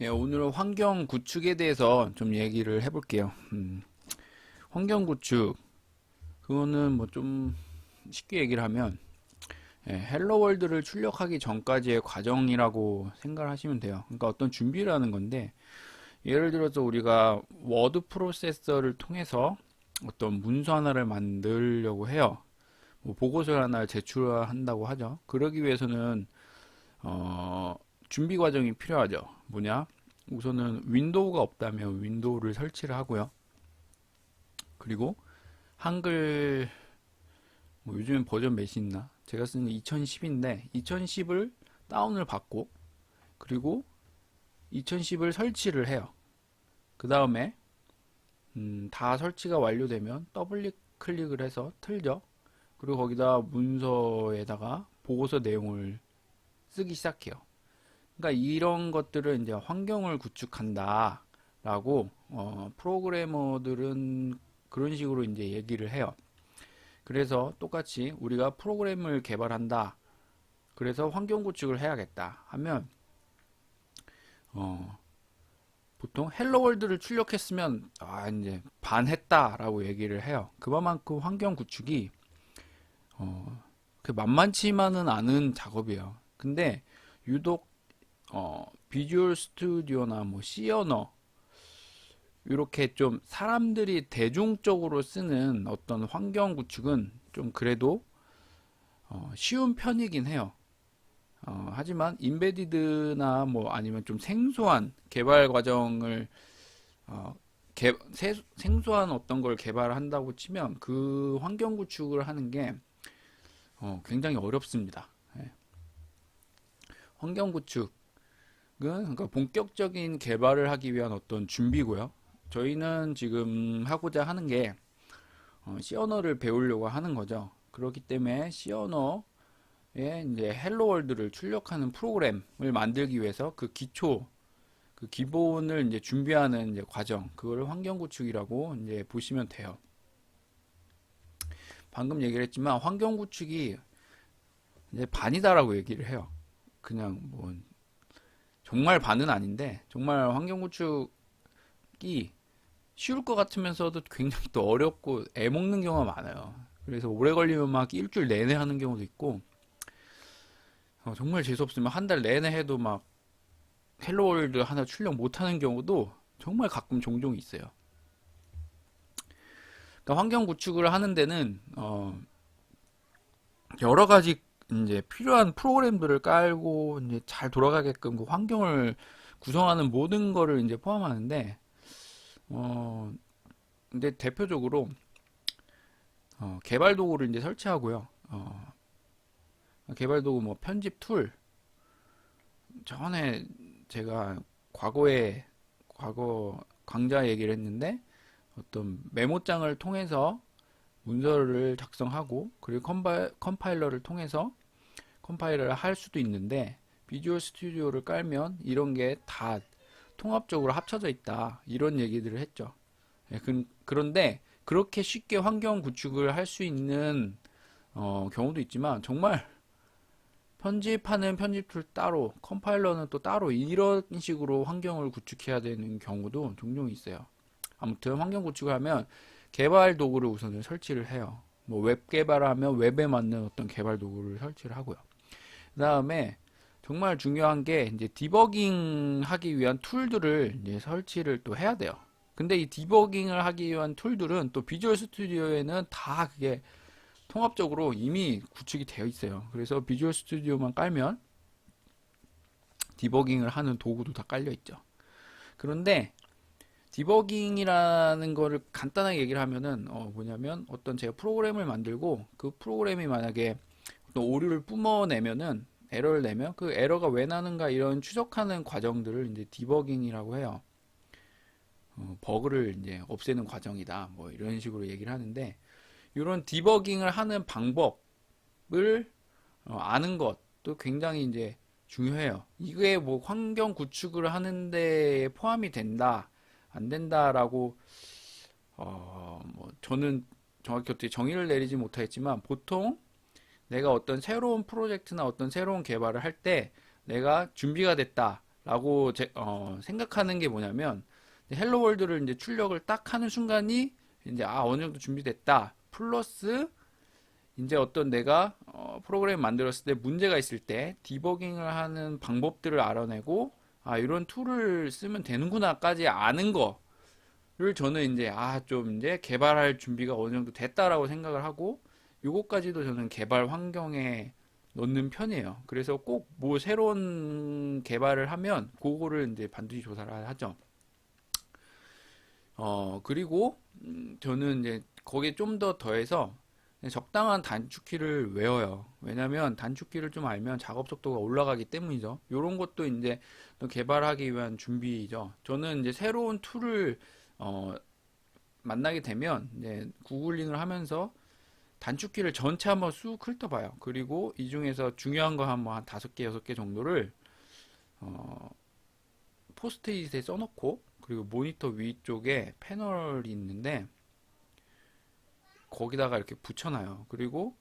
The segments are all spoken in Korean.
예, 오늘은 환경 구축에 대해서 좀 얘기를 해볼게요. 환경 구축, 그거는 뭐 좀 쉽게 얘기를 하면, 헬로 월드를 출력하기 전까지의 과정이라고 생각을 하시면 돼요. 그러니까 어떤 준비를 하는 건데, 예를 들어서 우리가 워드 프로세서를 통해서 어떤 문서 하나를 만들려고 해요. 뭐 보고서 하나를 제출한다고 하죠. 그러기 위해서는, 어, 준비 과정이 필요하죠. 뭐냐? 우선은 윈도우가 없다면 윈도우를 설치를 하고요. 그리고 한글 뭐 요즘엔 버전 몇이 있나? 제가 쓰는 2010인데 2010을 다운을 받고 그리고 2010을 설치를 해요. 그 다음에 다 설치가 완료되면 더블 클릭을 해서 틀죠. 그리고 거기다 문서에다가 보고서 내용을 쓰기 시작해요. 그러니까 이런 것들을 이제 환경을 구축한다 라고 프로그래머들은 그런 식으로 이제 얘기를 해요. 그래서 똑같이 우리가 프로그램을 개발한다. 그래서 환경 구축을 해야겠다 하면 어, 보통 헬로 월드를 출력했으면 이제 반했다라고 얘기를 해요. 그만큼 환경 구축이 그 만만치만은 않은 작업이에요. 근데 유독 비주얼 스튜디오나 뭐 C 언어 이렇게 좀 사람들이 대중적으로 쓰는 어떤 환경 구축은 좀 그래도 쉬운 편이긴 해요. 하지만 인베디드나 뭐 아니면 좀 생소한 개발 과정을 생소한 어떤 걸 개발한다고 치면 그 환경 구축을 하는 게 굉장히 어렵습니다. 예. 환경 구축은 그러니까 본격적인 개발을 하기 위한 어떤 준비고요. 저희는 지금 하고자 하는 게 C 언어를 배우려고 하는 거죠. 그렇기 때문에 C 언어에 이제 헬로 월드를 출력하는 프로그램을 만들기 위해서 그 기초, 그 기본을 이제 준비하는 이제 과정, 그거를 환경 구축이라고 이제 보시면 돼요. 방금 얘기를 했지만 환경 구축이 이제 반이다라고 얘기를 해요. 그냥 뭐 정말 반은 아닌데 정말 환경 구축이 쉬울 것 같으면서도 굉장히 또 어렵고 애먹는 경우가 많아요. 그래서 오래 걸리면 막 일주일 내내 하는 경우도 있고 정말 재수없으면 한 달 내내 해도 막 헬로월드 하나 출력 못하는 경우도 정말 가끔 종종 있어요. 그러니까 환경 구축을 하는 데는 여러 가지 이제 필요한 프로그램들을 깔고 이제 잘 돌아가게끔 그 환경을 구성하는 모든 거를 이제 포함하는데 근데 대표적으로 개발 도구를 이제 설치하고요. 개발 도구 뭐 편집 툴 전에 제가 과거 강좌 얘기를 했는데 어떤 메모장을 통해서 문서를 작성하고 그리고 컴파일러를 통해서 컴파일러를 할 수도 있는데 비주얼 스튜디오를 깔면 이런 게 다 통합적으로 합쳐져 있다 이런 얘기들을 했죠. 그런데 그렇게 쉽게 환경 구축을 할 수 있는 경우도 있지만 정말 편집하는 편집 툴 따로 컴파일러는 또 따로 이런 식으로 환경을 구축해야 되는 경우도 종종 있어요. 아무튼 환경 구축을 하면 개발 도구를 우선 설치를 해요. 뭐 웹 개발하면 웹에 맞는 어떤 개발 도구를 설치를 하고요. 그 다음에 정말 중요한 게 이제 디버깅 하기 위한 툴들을 이제 설치를 또 해야 돼요. 근데 이 디버깅을 하기 위한 툴들은 또 비주얼 스튜디오에는 다 그게 통합적으로 이미 구축이 되어 있어요. 그래서 비주얼 스튜디오만 깔면 디버깅을 하는 도구도 다 깔려 있죠. 그런데 디버깅이라는 거를 간단하게 얘기를 하면은 뭐냐면 어떤 제가 프로그램을 만들고 그 프로그램이 만약에 어떤 오류를 뿜어내면은 에러를 내면 그 에러가 왜 나는가 이런 추적하는 과정들을 이제 디버깅이라고 해요. 버그를 이제 없애는 과정이다. 뭐 이런 식으로 얘기를 하는데 이런 디버깅을 하는 방법을 아는 것도 굉장히 이제 중요해요. 이게 뭐 환경 구축을 하는데 포함이 된다, 안 된다라고 뭐 저는 정확히 어떻게 정의를 내리지 못하겠지만 보통 내가 어떤 새로운 프로젝트나 어떤 새로운 개발을 할 때 내가 준비가 됐다 라고 생각하는 게 뭐냐면, 헬로 월드를 이제 출력을 딱 하는 순간이 이제 어느 정도 준비됐다. 플러스 이제 어떤 내가 프로그램 만들었을 때 문제가 있을 때 디버깅을 하는 방법들을 알아내고 이런 툴을 쓰면 되는구나까지 아는 거를 저는 이제 좀 이제 개발할 준비가 어느 정도 됐다라고 생각을 하고 요거까지도 저는 개발 환경에 넣는 편이에요. 그래서 꼭 뭐 새로운 개발을 하면 그거를 이제 반드시 조사를 하죠. 그리고 저는 이제 거기에 좀 더 더해서 적당한 단축키를 외워요. 왜냐면 단축키를 좀 알면 작업 속도가 올라가기 때문이죠. 이런 것도 이제 또 개발하기 위한 준비이죠. 저는 이제 새로운 툴을 만나게 되면 이제 구글링을 하면서 단축키를 전체 한번 쑥 훑어봐요. 그리고 이 중에서 중요한 거 한 5개, 6개 정도를 포스트잇에 써놓고 그리고 모니터 위쪽에 패널이 있는데 거기다가 이렇게 붙여놔요. 그리고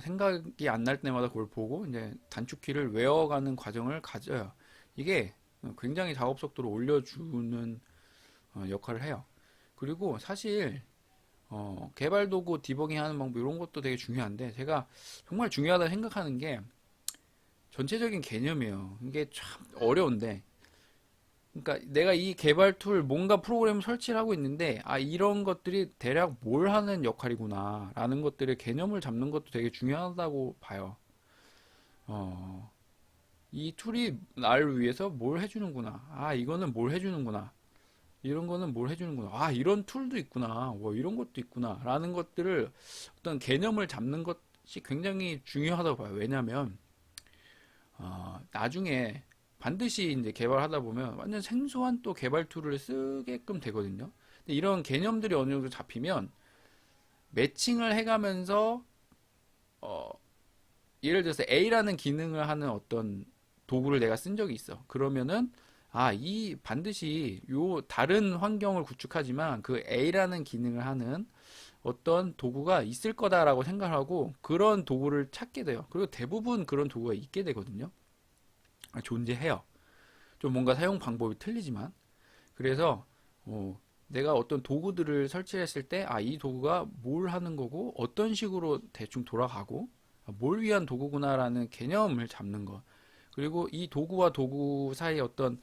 생각이 안 날 때마다 그걸 보고 이제 단축키를 외워가는 과정을 가져요. 이게 굉장히 작업 속도를 올려주는 역할을 해요. 그리고 사실 개발 도구 디버깅 하는 방법 이런 것도 되게 중요한데 제가 정말 중요하다 생각하는 게 전체적인 개념이에요. 이게 참 어려운데 그러니까 내가 이 개발 툴 뭔가 프로그램을 설치를 하고 있는데 이런 것들이 대략 뭘 하는 역할이구나 라는 것들의 개념을 잡는 것도 되게 중요하다고 봐요. 이 툴이 나를 위해서 뭘 해주는구나, 이거는 뭘 해주는구나, 이런 거는 뭘 해주는구나, 이런 툴도 있구나, 뭐 이런 것도 있구나 라는 것들을 어떤 개념을 잡는 것이 굉장히 중요하다고 봐요. 왜냐면 나중에 반드시 이제 개발하다 보면 완전 생소한 또 개발 툴을 쓰게끔 되거든요. 근데 이런 개념들이 어느 정도 잡히면 매칭을 해가면서 예를 들어서 A라는 기능을 하는 어떤 도구를 내가 쓴 적이 있어. 그러면은 이 반드시 요 다른 환경을 구축하지만 그 A라는 기능을 하는 어떤 도구가 있을 거다라고 생각하고 그런 도구를 찾게 돼요. 그리고 대부분 그런 도구가 있게 되거든요. 존재해요. 좀 뭔가 사용 방법이 틀리지만 그래서 내가 어떤 도구들을 설치했을 때 이 도구가 뭘 하는 거고 어떤 식으로 대충 돌아가고 뭘 위한 도구구나라는 개념을 잡는 것 그리고 이 도구와 도구 사이의 어떤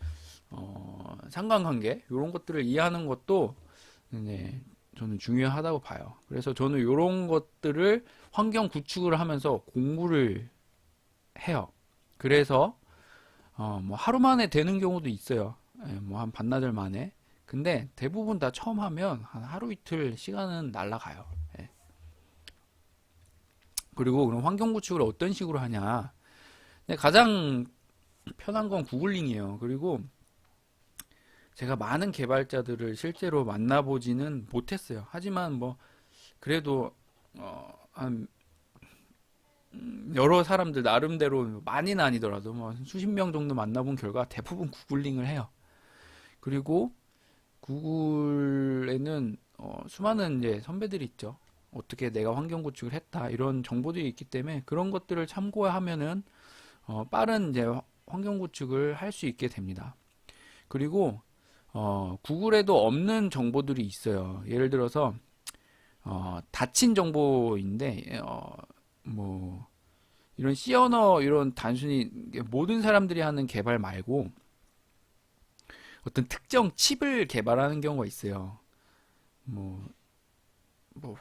상관관계 이런 것들을 이해하는 것도 네, 저는 중요하다고 봐요. 그래서 저는 이런 것들을 환경 구축을 하면서 공부를 해요. 그래서 뭐 하루 만에 되는 경우도 있어요. 뭐 한 반나절 만에. 근데 대부분 다 처음 하면 한 하루 이틀 시간은 날라가요. 예. 그리고 그럼 환경 구축을 어떤 식으로 하냐? 가장 편한 건 구글링이에요. 그리고 제가 많은 개발자들을 실제로 만나보지는 못했어요. 하지만 뭐 그래도 한 여러 사람들 나름대로 많이는 아니더라도 뭐 수십 명 정도 만나본 결과 대부분 구글링을 해요. 그리고 구글에는 수많은 이제 선배들이 있죠. 어떻게 내가 환경 구축을 했다 이런 정보들이 있기 때문에 그런 것들을 참고하면은 빠른 이제 환경 구축을 할 수 있게 됩니다. 그리고 구글에도 없는 정보들이 있어요. 예를 들어서 닫힌 정보인데 뭐 이런 C 언어 이런 단순히 모든 사람들이 하는 개발 말고 어떤 특정 칩을 개발하는 경우가 있어요. 뭐,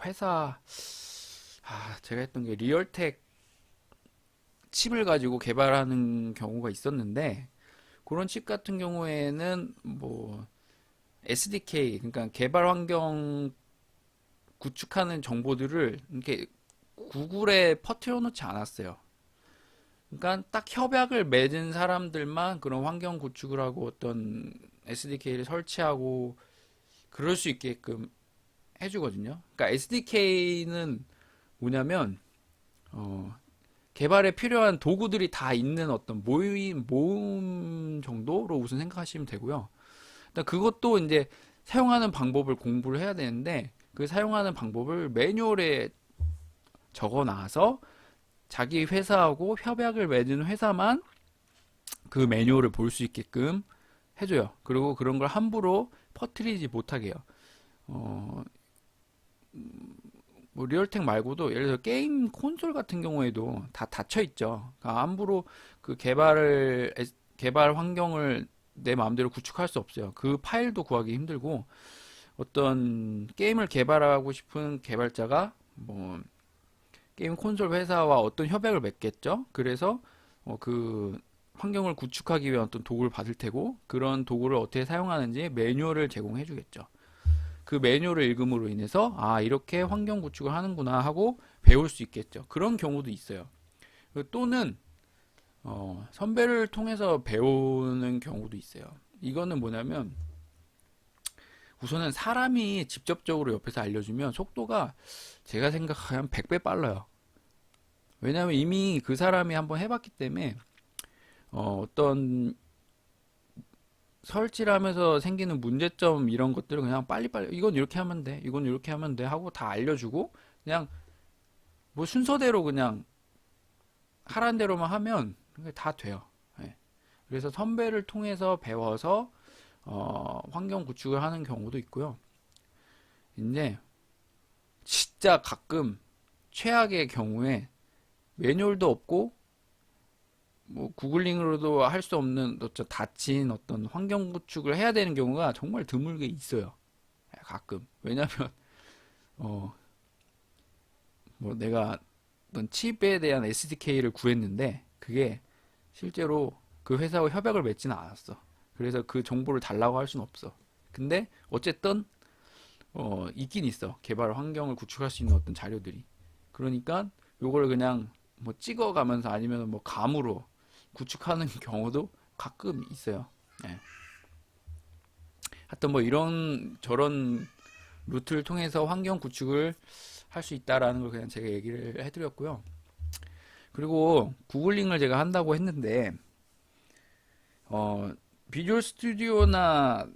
회사 제가 했던 게 리얼텍 칩을 가지고 개발하는 경우가 있었는데 그런 칩 같은 경우에는 뭐 SDK 그러니까 개발 환경 구축하는 정보들을 이렇게 구글에 퍼뜨려 놓지 않았어요. 그러니까 딱 협약을 맺은 사람들만 그런 환경 구축을 하고 어떤 SDK를 설치하고 그럴 수 있게끔 해주거든요. 그러니까 SDK는 뭐냐면 개발에 필요한 도구들이 다 있는 어떤 모음 정도로 우선 생각하시면 되고요. 그것도 이제 사용하는 방법을 공부를 해야 되는데 그 사용하는 방법을 매뉴얼에 적어 놔서 자기 회사하고 협약을 맺은 회사만 그 매뉴얼을 볼 수 있게끔 해줘요. 그리고 그런 걸 함부로 퍼뜨리지 못하게 해요. 어, 뭐 리얼텍 말고도 예를 들어 게임 콘솔 같은 경우에도 다 닫혀 있죠. 그러니까 함부로 그 개발 환경을 내 마음대로 구축할 수 없어요. 그 파일도 구하기 힘들고 어떤 게임을 개발하고 싶은 개발자가 뭐 게임 콘솔 회사와 어떤 협약을 맺겠죠. 그래서 그 환경을 구축하기 위한 어떤 도구를 받을 테고 그런 도구를 어떻게 사용하는지 매뉴얼을 제공해 주겠죠. 그 매뉴얼을 읽음으로 인해서 아 이렇게 환경 구축을 하는구나 하고 배울 수 있겠죠. 그런 경우도 있어요. 또는 선배를 통해서 배우는 경우도 있어요. 이거는 뭐냐면 우선은 사람이 직접적으로 옆에서 알려주면 속도가 제가 생각하면 100배 빨라요. 왜냐하면 이미 그 사람이 한번 해봤기 때문에 어떤 설치를 하면서 생기는 문제점 이런 것들을 그냥 빨리빨리 이건 이렇게 하면 돼 이건 이렇게 하면 돼 하고 다 알려주고 그냥 뭐 순서대로 그냥 하라는 대로만 하면 다 돼요. 예. 그래서 선배를 통해서 배워서 환경 구축을 하는 경우도 있고요. 이제 진짜 가끔 최악의 경우에 매뉴얼도 없고 뭐 구글링으로도 할 수 없는 닫힌 어떤 환경 구축을 해야 되는 경우가 정말 드물게 있어요. 가끔. 왜냐면 뭐 내가 어떤 칩에 대한 SDK를 구했는데 그게 실제로 그 회사와 협약을 맺지는 않았어. 그래서 그 정보를 달라고 할 수는 없어. 근데 어쨌든 있긴 있어. 개발 환경을 구축할 수 있는 어떤 자료들이. 그러니까 요걸 그냥 뭐 찍어가면서 아니면 뭐 감으로 구축하는 경우도 가끔 있어요. 네. 하여튼 뭐 이런 저런 루트를 통해서 환경 구축을 할 수 있다라는 걸 그냥 제가 얘기를 해드렸고요. 그리고 구글링을 제가 한다고 했는데 비주얼 스튜디오나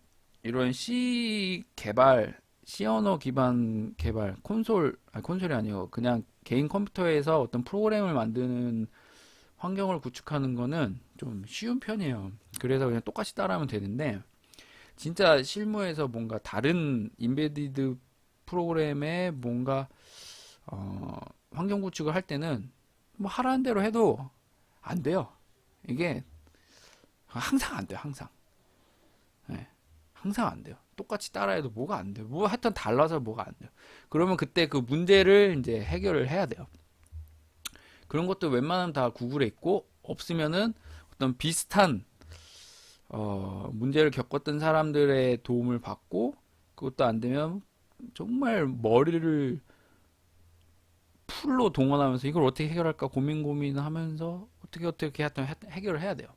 이런 C 언어 기반 개발 콘솔이 아니고 그냥 개인 컴퓨터에서 어떤 프로그램을 만드는 환경을 구축하는 거는 좀 쉬운 편이에요. 그래서 그냥 똑같이 따라하면 되는데 진짜 실무에서 뭔가 다른 인베디드 프로그램에 뭔가 환경 구축을 할 때는 뭐 하라는 대로 해도 안 돼요. 이게 항상 안 돼요. 항상. 네, 항상 안 돼요. 똑같이 따라해도 뭐가 안 돼요. 뭐 하여튼 달라서 뭐가 안 돼요. 그러면 그때 그 문제를 이제 해결을 해야 돼요. 그런 것도 웬만하면 다 구글에 있고 없으면은 어떤 비슷한 문제를 겪었던 사람들의 도움을 받고 그것도 안 되면 정말 머리를 풀로 동원하면서 이걸 어떻게 해결할까 고민하면서 어떻게 하여튼 해결을 해야 돼요.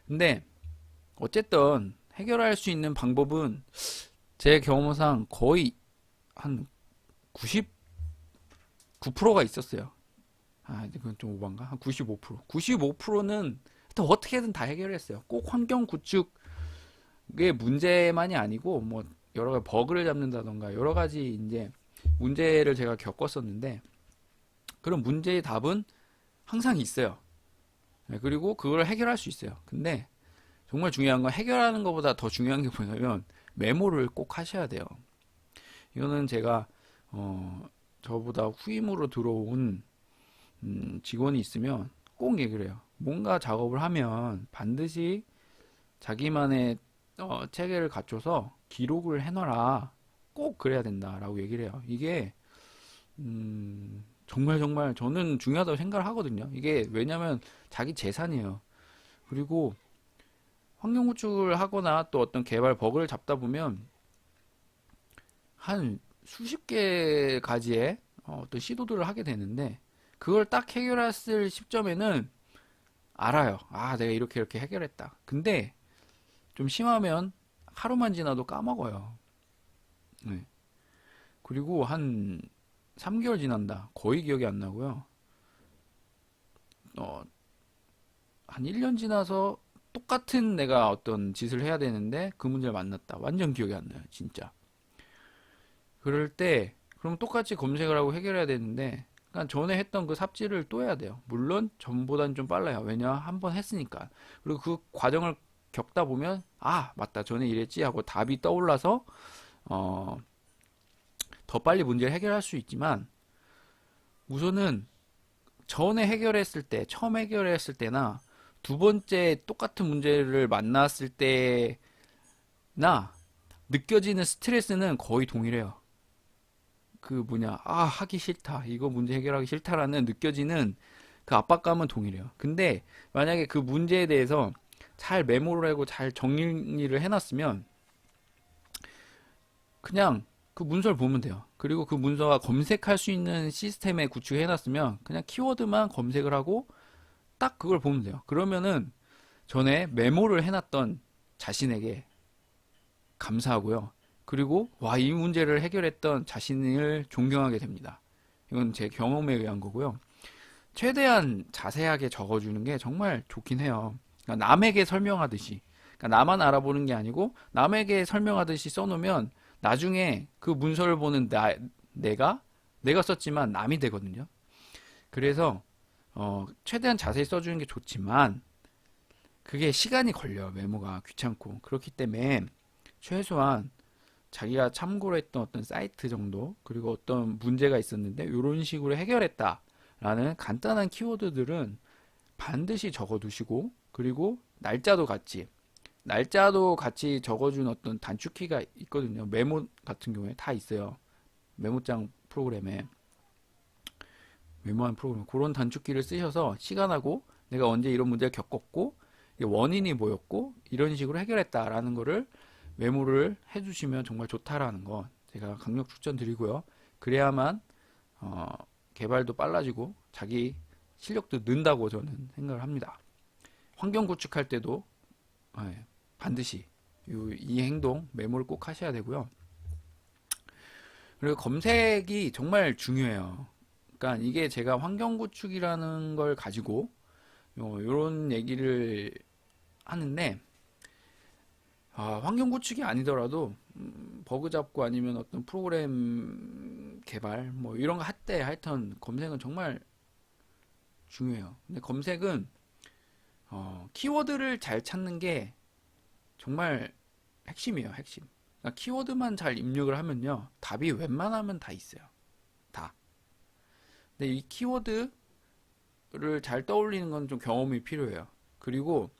근데 어쨌든 해결할 수 있는 방법은 제 경험상 거의 한 99%가 있었어요. 아, 이건 좀 오반가? 한 95%. 95%는 어떻게든 다 해결했어요. 꼭 환경 구축의 문제만이 아니고 뭐 여러 가지 버그를 잡는다던가 여러 가지 이제 문제를 제가 겪었었는데 그런 문제의 답은 항상 있어요. 네, 그리고 그걸 해결할 수 있어요. 근데 정말 중요한 건 해결하는 것보다 더 중요한 게 뭐냐면 메모를 꼭 하셔야 돼요. 이거는 제가 저보다 후임으로 들어온 직원이 있으면 꼭 얘기를 해요. 뭔가 작업을 하면 반드시 자기만의 체계를 갖춰서 기록을 해놔라. 꼭 그래야 된다라고 얘기를 해요. 이게 정말 정말 저는 중요하다고 생각을 하거든요. 이게 왜냐면 자기 재산이에요. 그리고 환경 구축을 하거나 또 어떤 개발 버그를 잡다 보면 한 수십 개 가지의 어떤 시도들을 하게 되는데 그걸 딱 해결했을 시점에는 알아요. 아, 내가 이렇게 해결했다. 근데 좀 심하면 하루만 지나도 까먹어요. 네. 그리고 한 3개월 지난다. 거의 기억이 안 나고요. 한 1년 지나서 똑같은 내가 어떤 짓을 해야 되는데 그 문제를 만났다. 완전 기억이 안 나요. 진짜. 그럴 때 그럼 똑같이 검색을 하고 해결해야 되는데 그러니까 전에 했던 그 삽질을 또 해야 돼요. 물론 전보단 좀 빨라요. 왜냐? 한 번 했으니까. 그리고 그 과정을 겪다 보면 아, 맞다. 전에 이랬지 하고 답이 떠올라서 어, 더 빨리 문제를 해결할 수 있지만 우선은 전에 해결했을 때, 처음 해결했을 때나 두 번째 똑같은 문제를 만났을 때나 느껴지는 스트레스는 거의 동일해요. 그 뭐냐, 아, 하기 싫다. 이거 문제 해결하기 싫다라는 느껴지는 그 압박감은 동일해요. 근데 만약에 그 문제에 대해서 잘 메모를 하고 잘 정리를 해놨으면 그냥 그 문서를 보면 돼요. 그리고 그 문서가 검색할 수 있는 시스템에 구축해놨으면 그냥 키워드만 검색을 하고 딱 그걸 보면 돼요. 그러면은 전에 메모를 해놨던 자신에게 감사하고요. 그리고 와, 이 문제를 해결했던 자신을 존경하게 됩니다. 이건 제 경험에 의한 거고요. 최대한 자세하게 적어주는 게 정말 좋긴 해요. 그러니까 남에게 설명하듯이. 그러니까 나만 알아보는 게 아니고 남에게 설명하듯이 써놓으면 나중에 그 문서를 보는 내가 썼지만 남이 되거든요. 그래서 최대한 자세히 써주는 게 좋지만 그게 시간이 걸려요. 메모가 귀찮고. 그렇기 때문에 최소한 자기가 참고로 했던 어떤 사이트 정도 그리고 어떤 문제가 있었는데 이런 식으로 해결했다라는 간단한 키워드들은 반드시 적어두시고 그리고 날짜도 같이 적어준 어떤 단축키가 있거든요. 메모 같은 경우에 다 있어요. 메모장 프로그램에 메모한 프로그램 그런 단축키를 쓰셔서 시간하고 내가 언제 이런 문제를 겪었고 원인이 뭐였고 이런 식으로 해결했다라는 거를 메모를 해주시면 정말 좋다라는 거 제가 강력 추천드리고요. 그래야만 개발도 빨라지고 자기 실력도 는다고 저는 생각을 합니다. 환경 구축할 때도 반드시 이 행동 메모를 꼭 하셔야 되고요. 그리고 검색이 정말 중요해요. 그러니까 이게 제가 환경 구축이라는 걸 가지고 이런 얘기를 하는데 환경 구축이 아니더라도 버그 잡고 아니면 어떤 프로그램 개발 뭐 이런 거 할 때 하여튼 검색은 정말 중요해요. 근데 검색은 키워드를 잘 찾는 게 정말 핵심이에요, 핵심. 그러니까 키워드만 잘 입력을 하면요, 답이 웬만하면 다 있어요. 다. 근데 이 키워드를 잘 떠올리는 건 좀 경험이 필요해요. 그리고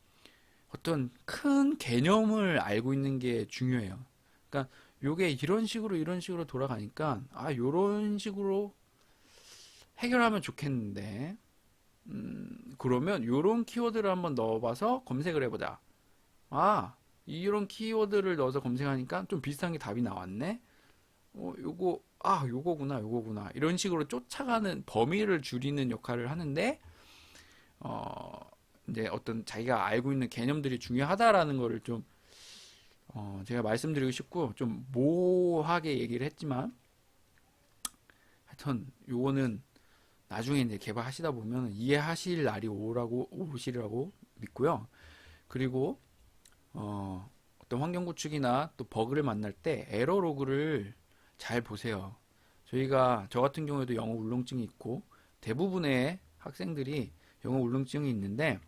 어떤 큰 개념을 알고 있는 게 중요해요. 그러니까 요게 이런 식으로 돌아가니까 요런 식으로 해결하면 좋겠는데 그러면 요런 키워드를 한번 넣어봐서 검색을 해보자. 아, 이런 키워드를 넣어서 검색하니까 좀 비슷한 게 답이 나왔네. 요거구나. 이런 식으로 쫓아가는 범위를 줄이는 역할을 하는데, 이제 어떤 자기가 알고 있는 개념들이 중요하다라는 거를 좀, 제가 말씀드리고 싶고, 좀 모호하게 얘기를 했지만, 하여튼, 요거는 나중에 이제 개발하시다 보면 이해하실 날이 오시라고 믿고요. 그리고, 어떤 환경 구축이나 또 버그를 만날 때 에러 로그를 잘 보세요. 저 같은 경우에도 영어 울렁증이 있고 대부분의 학생들이 영어 울렁증이 있는데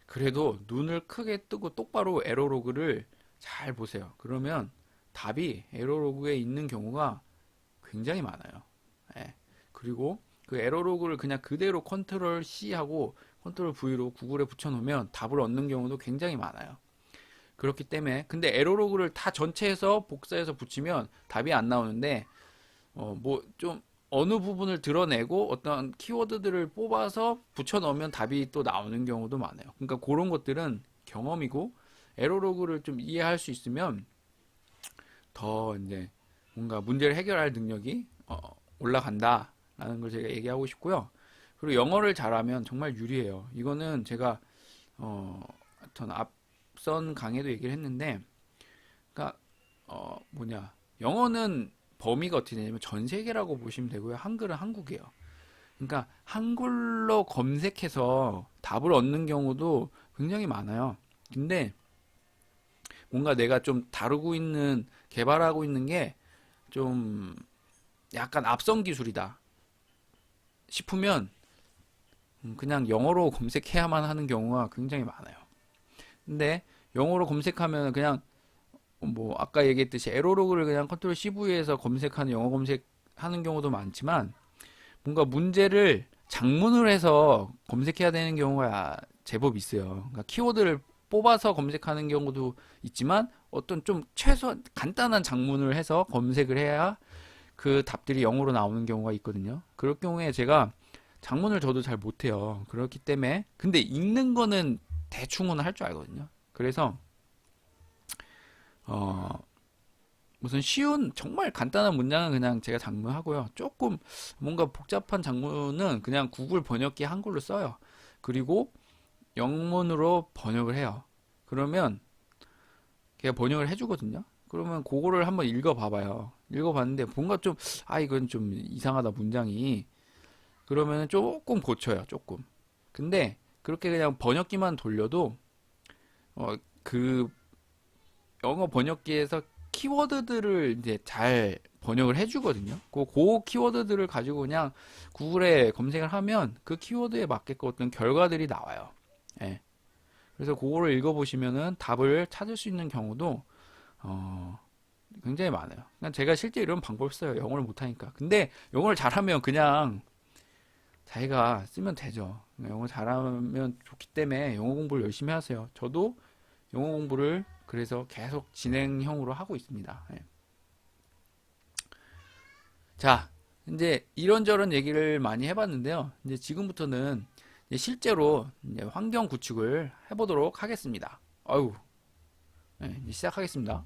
그래도 눈을 크게 뜨고 똑바로 에러 로그를 잘 보세요. 그러면 답이 에러 로그에 있는 경우가 굉장히 많아요. 예. 그리고 그 에러 로그를 그냥 그대로 컨트롤 C 하고 컨트롤 V로 구글에 붙여놓으면 답을 얻는 경우도 굉장히 많아요. 그렇기 때문에 근데 에러로그를 다 전체에서 복사해서 붙이면 답이 안 나오는데 뭐 좀 어느 부분을 드러내고 어떤 키워드들을 뽑아서 붙여 넣으면 답이 또 나오는 경우도 많아요. 그러니까 그런 것들은 경험이고 에러로그를 좀 이해할 수 있으면 더 이제 뭔가 문제를 해결할 능력이 올라간다라는 걸 제가 얘기하고 싶고요. 그리고 영어를 잘하면 정말 유리해요. 이거는 제가 하여튼 앞선 강의도 얘기를 했는데, 그러니까 영어는 범위가 어떻게 되냐면 전 세계라고 보시면 되고요. 한글은 한국이에요. 그러니까 한글로 검색해서 답을 얻는 경우도 굉장히 많아요. 근데 뭔가 내가 좀 개발하고 있는 게 좀 약간 앞선 기술이다 싶으면 그냥 영어로 검색해야만 하는 경우가 굉장히 많아요. 근데 영어로 검색하면 그냥 뭐 아까 얘기했듯이 에러로그를 그냥 컨트롤 CV에서 검색하는 영어 검색하는 경우도 많지만 뭔가 문제를 장문을 해서 검색해야 되는 경우가 제법 있어요. 그러니까 키워드를 뽑아서 검색하는 경우도 있지만 어떤 좀 최소한 간단한 장문을 해서 검색을 해야 그 답들이 영어로 나오는 경우가 있거든요. 그럴 경우에 제가 장문을 저도 잘 못해요. 그렇기 때문에 근데 읽는 거는 대충은 할 줄 알거든요. 그래서 어 무슨 쉬운 정말 간단한 문장은 그냥 제가 장문하고요. 조금 뭔가 복잡한 장문은 그냥 구글 번역기 한글로 써요. 그리고 영문으로 번역을 해요. 그러면 걔가 번역을 해주거든요. 그러면 그거를 한번 읽어봐봐요. 읽어봤는데 뭔가 좀, 아, 이건 좀 이상하다, 문장이. 그러면 조금 고쳐요, 조금. 근데 그렇게 그냥 번역기만 돌려도, 그 영어 번역기에서 키워드들을 이제 잘 번역을 해주거든요. 그 키워드들을 가지고 그냥 구글에 검색을 하면 그 키워드에 맞게끔 어떤 결과들이 나와요. 예. 그래서 그거를 읽어보시면은 답을 찾을 수 있는 경우도 어, 굉장히 많아요. 그냥 제가 실제 이런 방법을 써요. 영어를 못하니까. 근데 영어를 잘하면 그냥 자기가 쓰면 되죠. 영어 잘하면 좋기 때문에 영어 공부를 열심히 하세요. 저도 영어 공부를 그래서 계속 진행형으로 하고 있습니다. 예. 자, 이제 이런저런 얘기를 많이 해봤는데요. 이제 지금부터는 이제 실제로 이제 환경 구축을 해보도록 하겠습니다. 아유, 네, 이제 시작하겠습니다.